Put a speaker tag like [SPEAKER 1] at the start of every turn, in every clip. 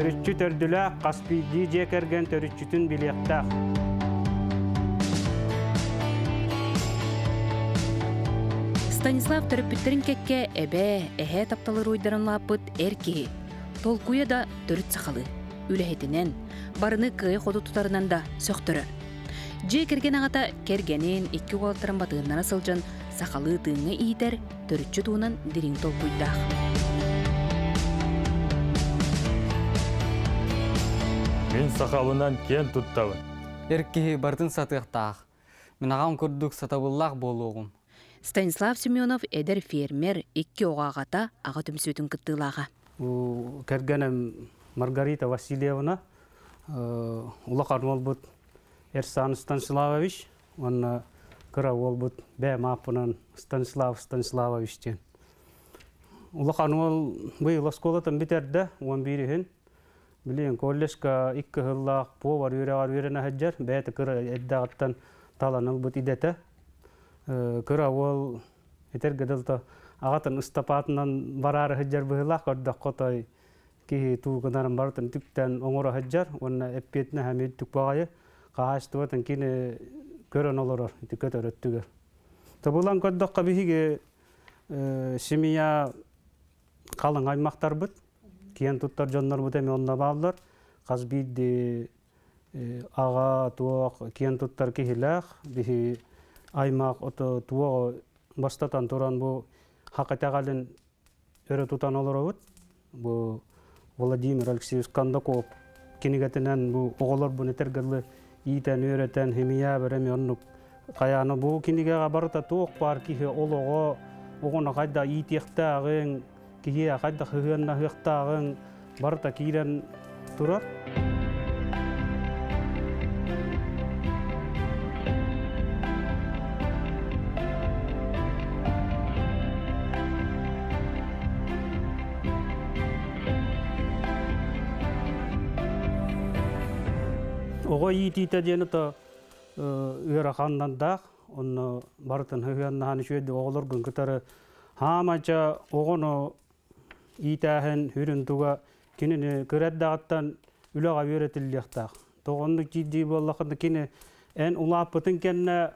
[SPEAKER 1] Төрүччү төрдүләк Каспийди жекерген төрүччүтүн билектак.
[SPEAKER 2] Станислав төрөппүттерин кекке эбе тапталыр уйдарын лапыт эрки. Толкуя да төрүт сахалыы. Үлэхетинен, барыны кыы ходу тутарынан да сөктөрөр. Же керген ағата кергенин 2 уолаттарын батыыннара сылжан сахалыы тыыңа иитер төрүтчү туунан дирин толкуйдаах.
[SPEAKER 3] Мен сахалынан кен туттабын.
[SPEAKER 4] Эрки бартын сатыктаах. Мен агам көрдүк сатабыллах болугум.
[SPEAKER 2] Станислав Семенов эдер фермер 2 оғағата аға төмсөтін кыттылаға.
[SPEAKER 1] Кергенем Маргарита Васильевна, улақан олбут Эрсан Станиславович, он кыра олбут бә мапынан Станиславовичтен. Улақан ол быйыл осколатын битерді, 11-хін. Билен коллежка 2 хыллақ повар үйрені хаджар, бәйті кыра әддағыттан талан олбут идеті. Кыра ол етергеділді ағатын ұстапатынан барары хаджар бұғылақ, көрдіқ қотай ки туғынарын барытын түктен оңыра хаджар, оны әппетіне әмет түк бағайы, қағашты батын кені көрін олырыр, көтөр өттігер. Бұлан көрдіққа бігіге семия қалың аймақтар бұд, кейін тұттар жонлар бұд әме онына бағылар, қазбейді аға туақ кейін тұттар кейіләқ, бігі аймақ оты туағы бастатан тұран бұл хақатағалын өрі тұтан олыр өт. Бұл Владимир Алексеевич Кондаков кенегетінен бұл оғылар бұл нетергілі иетен, өретен, хемия бәрәме онық қаяны бұл кенегеға барыта тоқ бар кейі олығы оғына қайда иетектағын, кейі қайда хығынна хықтағын барыта кейден тұрар. Оға иетейті дені үйері қандандақ, оны барытын хығынна ханы шөйді оғылыр күн күтары хамача оғыны иетәхін үрін туға кенені көрәддағыттан үліға өретілдіқтақ. Тоғынды кейді болақында кені ән ұлап бұтын кенне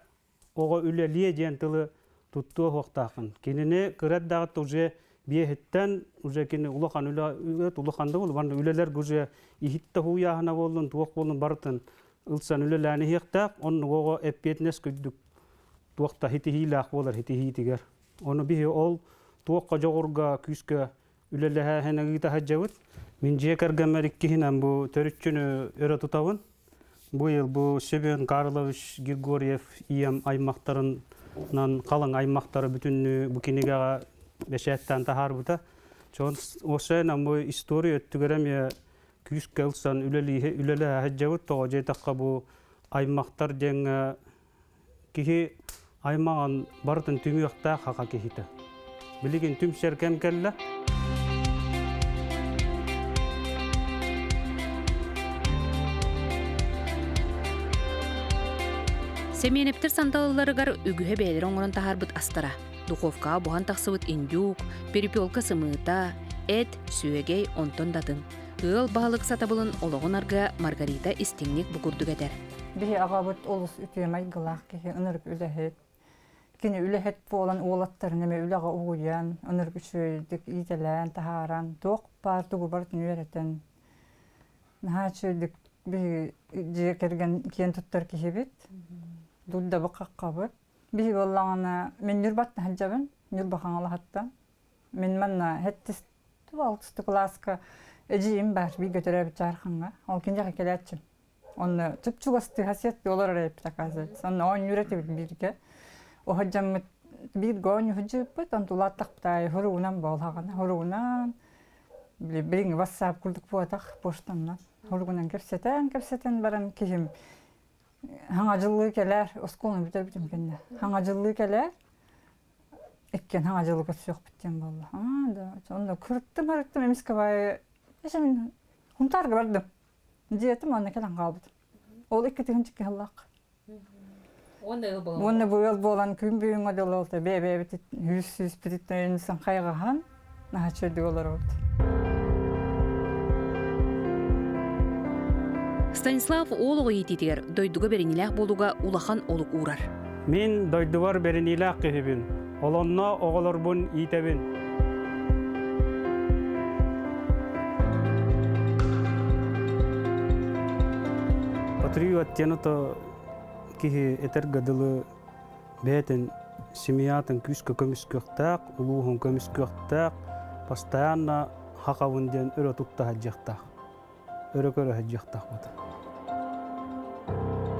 [SPEAKER 1] оға үлі лие ден тылы тұтты оқтақын. Кенені көрәддағытты уже биехеттен уже кені улахан улаханды бол, барды үлелер уже ихитті хуяхына болын, туақ болын бартын ылсан үлеләні хектақ, оны оға әппетінес көйдік туақта хити-хилақ болар, хити-хитігер. Оны бихе ол туаққа жоғырға күскі үлеләхә хәнәгіті хаджавыд. Мен жекергемер иккихінен бұл төрүтчүні өрі тұтауын. Бұл ел бұл Себен Карлович Григорьев ием аймақтарынан қалың аймақтары бүтінні бұл кенегаға бәшәттен тахар бұта. Осайынан бұл история өттігерем күскі ұлсан үлелі хаджавыд тоға жетаққа бұл аймақтар жәңі кихи аймаған бартын түміяқта қақа кехиті. Білеген түм шәркем кәлі.
[SPEAKER 2] Семенептер санталыларыгар үгіхе бәлер оңырын тахарбыт астара. Духовка бұған тақсыбыт индюк, перепелка сымыта, әт, сүйегей онтон датын. Ыл бағылық сатабылын олығын арғы Маргарита истеңнек бұқырдық әдер.
[SPEAKER 5] Бихи ағабыт олыс үтемай ғылақ кехе ұнырып үләхет. Кені үләхет болан олаттар неме үләға ұғыян, ұнырып үшөйдік ителән, тахаран, тоқ бар тұғы бартын өретен. Наға үшөйдік бихи жекерген кен тұттар кехе бет. Дұлда бұқаққа бұд. Бихи болағына мен нүрбатны хаджабын, нүрбақаң алағаттан. Мен манна хеттісті 6 класска әжейім бар, бей көтірәбіт жарқанға. Ол кенжаға келәтшім. Оны түпчуғасты хасиетті олар әрәйіп таказет. Оны оң үйреті біл бірге. О хаджамыт bir gün hücüp tantulat taktay horunan bolağana horunan biring WhatsApp kulduk boğatak poştamdan horunan kepseten baran kişim hangacılığı keler oskolunu bitirdim kende hangacılığı keler ekken hangacılığı yok bittim vallahi da onda kuruttum emiske bay eşim huntar bardım diyetim ona kelan kaldı ol iki tınçık hallak Onu bu yıl bolan gün büyüğün model oldu. Bebe bitit yüzsüz bititten insan kaygıhan. Naha çöldü olur oldu.
[SPEAKER 2] Станислав олығы ететігер дойдуға беренеләқ болуға улахан олық урар.
[SPEAKER 1] Мен дойдуар беренеләқ кехебін, олонна оғыларбын итебін. Патриот тенуто кихи этергадылы бәтін семьятын күшкі көміскөқтақ, улуғын көміскөқтақ, постоянно хақавынден өрі тұтта хаджақтақ. Өрі көрі хаджақтақ бұды.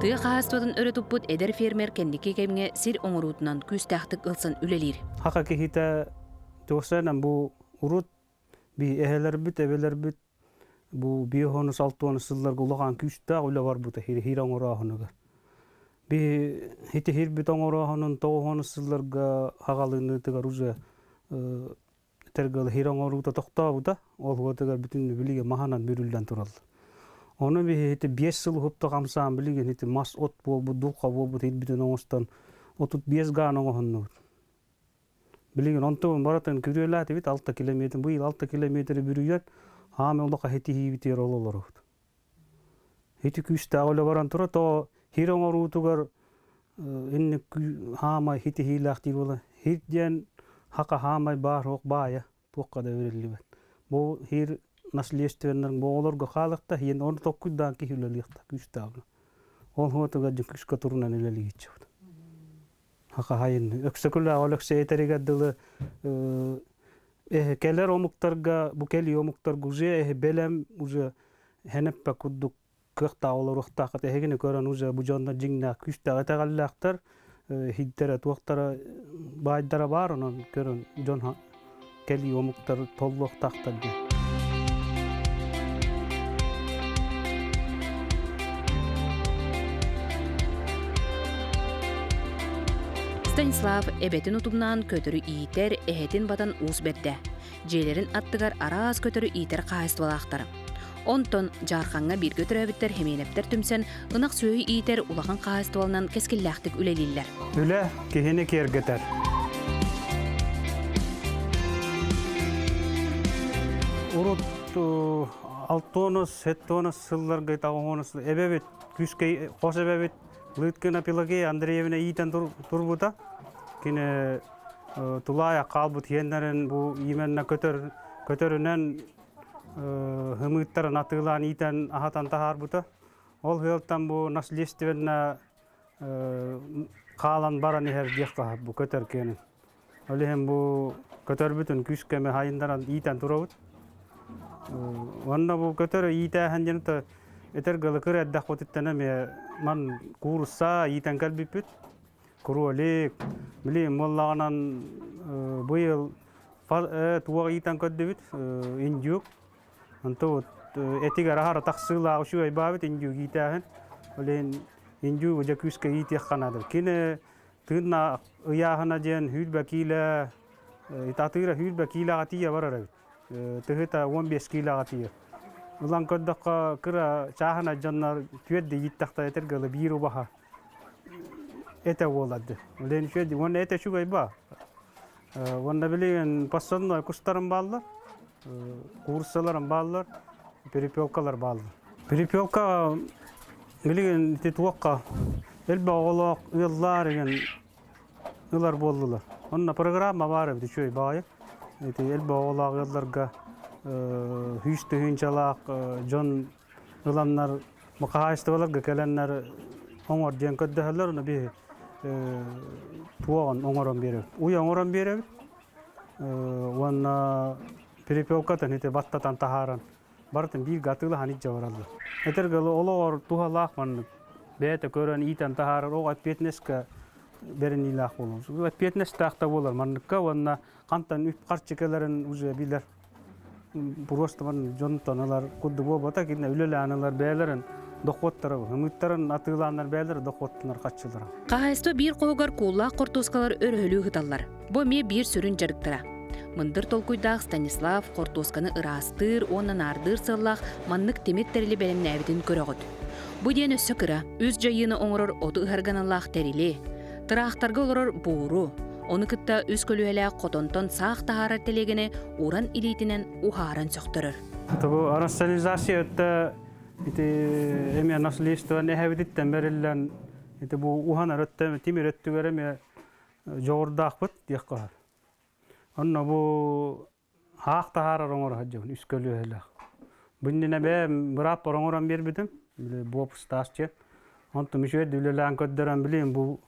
[SPEAKER 2] Тыа қағастуатын өрі тұппыт әдер фермер кәндеке кәміне сир оңырутынан күстәқтік ылсын үлелер.
[SPEAKER 1] Хақа кехита тоқсайнан бұл ұрут би әхелер бүт, әбелер бүт, бұл биохонус алтуанус сылларға ұлаған күстәқ үлі бар бұды хир оңырағынығыр. Би хити хир бүт оңырағынын тоғонус сылларға хағалыны тығар ұзы тергалы хир оңыруыта тоқта бұда, ол ғотығар бүтін біліге маханан бүрілден тұралды. Оны би хити 5 сыл ғыпта қамсаған біліген хити мас от бол бұд, дұлқа бол бұд, хит бүтін оңыстан отут 5 ған оңығынны бұд. Біліген онтығын баратын күрелі әті бит 6 километр, бұл 6 километр бүрүйен, хаме олыққа хити хейбітер олылар бұд. Хити күшті ағылы баран тұра, то хир оңыруытығар инне хамай хити хейлақтир болы. Хиттен хақа хамай бар оқ бая, тоққа да өрелі бәд. Бұл хир наследственнің боларға қалықта, енді оны тоққыдан кейлеліқта күшті ағылы. Ол ғотыға жүн күшкі тұрынан үлелі кетші бұд. Хақа хайын. Өксөкілі ағылықсы етерегеділі кәлер омықтарға, бұл кәлі омықтарға ұзе бәлем ұзе хәнеппә күддік көқта олар ұқтақыт. Әгені көрін ұзе бұл жонда жыңна күшті ағытағалылақтар, хиддері туақтары байдары бар, онын көрін жон кәлі омықтар толы ұқтақтар де.
[SPEAKER 2] Станислав эбетин утумнан көтөрү иитер эхетин батан уус берде. Жээлерин аттыгар араас көтөрү иитер кайыстыбалаактар. Онтон жарханга бир көтөрөбүттер хемелептер түмсен ынак сүйүй иитер улахан кайыстыбалынан кескиллактык үлелиллер.
[SPEAKER 1] Үле кехене кергетер. Урут 6 тонус, 7 тонус сылларга тагонус эбебит күскей кос эбебит Лыткина Пелагея Андреевна иитен турбута. Кine тулая қалбыт ендерін бұл именна көтөрінен хымыттарын атылан иитен ахатан тахар бута. Ол хылттан бұл наследственна қалан баран ихер дияққа бұл көтөр кенін. Олихен бұл көтөр бүтін күшкеме хайындаран иитен турабыт. Онна бұл көтөр иитәхен женіті этергалы кыр әддәқ өтіттенеме ман курса иитен кәлбіппіт. Куру олек, білейм, моллағанан бұйыл туға иитен көддебіт, индюк. Онты этігер ахара тақсыла ұшу айбабыт индюк иитәхен. Олен индюк өже күске иитек қанадыр. Кені тыыннаах ұяғына ден хүлбә килі, татыра хүлбә киліға тия барар әбіт. Тыхыта 15 киліға тия. Улан көддіққа кыра чағына жаннар түйедді иттақта етергілі бейіру баха. Эте болады. Олен шөді, оны эте шугай ба. Онда білеген пассанной кустарын балдар, курсаларын балдар, перепелкалар балдар. Перепелка білеген туаққа әлбі оғылақ ұяллар еген ұлар болдылар. Онна программа бар әбді шөй бағы. Әлбі оғылақ ұялларға хүшті хүнчалақ, жон ұланлар мұқағайыстығыларға кәләнлер оңыр ден көддіғалар, оны бей туаған оңырын беріп. Уй оңырын беріп, оны перепелкатын ете баттатан тахаран. Бартын бір ғатылы ханит жаваралды. Этергілі олығыр туғалақ маңны бәйті көрін ийтен тахарар, оға петнескі берін илақ болуыз. Петнес тақта болар маңныққа, оны қантан үп қарчекелерін ұзы білер. Просто жонтан алар кудды болбата, кедіне үлелі аналар бәйлерін доқоттары, үміттарын атыланар бәйлер доқоттынар қатшылдыра.
[SPEAKER 2] Қағайсты бір қоғар қолақ қортоскалар өрхөлі ғыталар. Бұ ме бір сүрін жарықтыра. Мындыр толкуйдақ Станислав қортосканы ырастыр, онан ардыр сыллақ маннық теметтерілі бәлемін әбітін көріғыд. Бұ ден өссі кыра, өз жайыны оңырыр оты ұғарғаналақ тәрілі. Тырақтарға олырыр бұғыру. Оны кытта өз көлуәлі қотонтон сақ тағарар телегені уран илейтінен ухаран сөқтірір.
[SPEAKER 1] Бұл арационализация өтті ити эме наследствоны эһэбититтен бериллен ити бу ухан арыттан тимир өттүгөр эме жогордаакпыт диякка. Онно бу хаак тахара роңор хаджын үскөлү эле. Буннина бе бирап роңорон бербитим. Бу стасчы. Онто мишөй дүлөлөн көддөрөн билем бу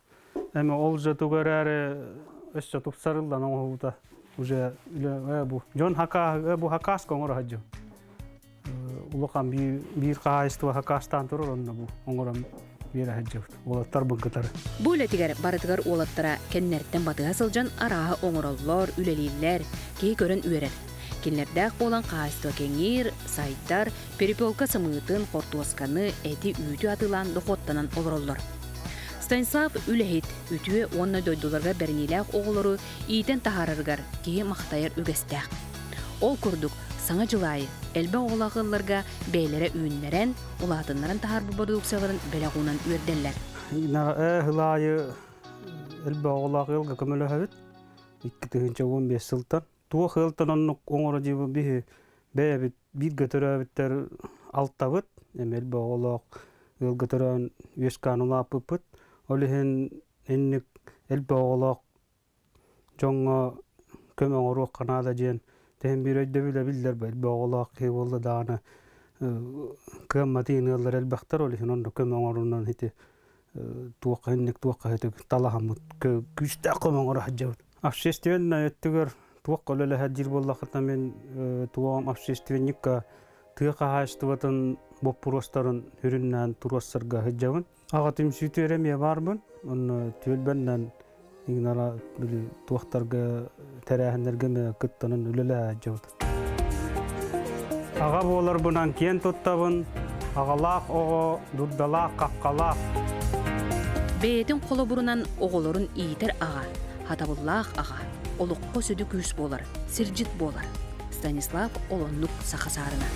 [SPEAKER 1] эме олжа тугөрары өссө тупсарылдан оңута уже бу жон хака бу хакас коңор хаджын. Улукан бир кайстыва хакастан турur онно бу оңорон бир хаджын. Олаттар быгытары.
[SPEAKER 2] Бу летигер барытыгар олаттара кеннерттен батыга сылжан араа оңороллор, үлелиллер, кей көрөн үерер. Кеннердәк болан кайстыва кеңир, сайдар, перепелка сымытын, кортуасканы, эти үйтү атылан дохоттанан олороллор. Станислав үлехит үтүе онна дойдуларга берниләк оғылыры ийтен тахарыргар кей мақтайыр үгестәк. Ол күрдік саңа жылайы әлбә оғылағыларга бәйлері үйінлерен, ұлатынларын тахар бұбадылықсаларын бәләғунан үрделлер.
[SPEAKER 1] Жылайы әлбә оғылағылға көмілі әвіт, 2-15 сылтан. Туы қылтан оннық оңыры жебі бейі бәйі бір көтірі әвіттер алттавыт, әлбә оғылақ ылғытыран өскан ұлапыпыт. Олихин энник элбе оғылақ жоңға көмің ұруқ қанада жен тән бір өйді білер бі элбе оғылақ кей олды дағаны көмі тейін ұлдар әлбәқтар олихин онды көмің ұруынан хеті туаққа энник туаққа хеті талағамыд күшті көмің ұруқ жауд. Общественна өттігер туаққа өлі әдір болақыта мен туағам общественникка тыға хаштыватын боппуростарын хүріннен турассарға хеджавын. Ағатым сүйтөреме барбын, оны төлбәннен игнара туақтарға тәрәхіндерге ме күттанын үлілі жауды. Аға болар бұнан кен тұттабын, ағалақ оғы, дұрдалақ, қаққалақ.
[SPEAKER 2] Бейетін қолы бұрынан оғылырын ийтер аға, хатабыллақ аға, олыққы сөді күс болар, сіржит болар. Станислав олонлық сақасарына.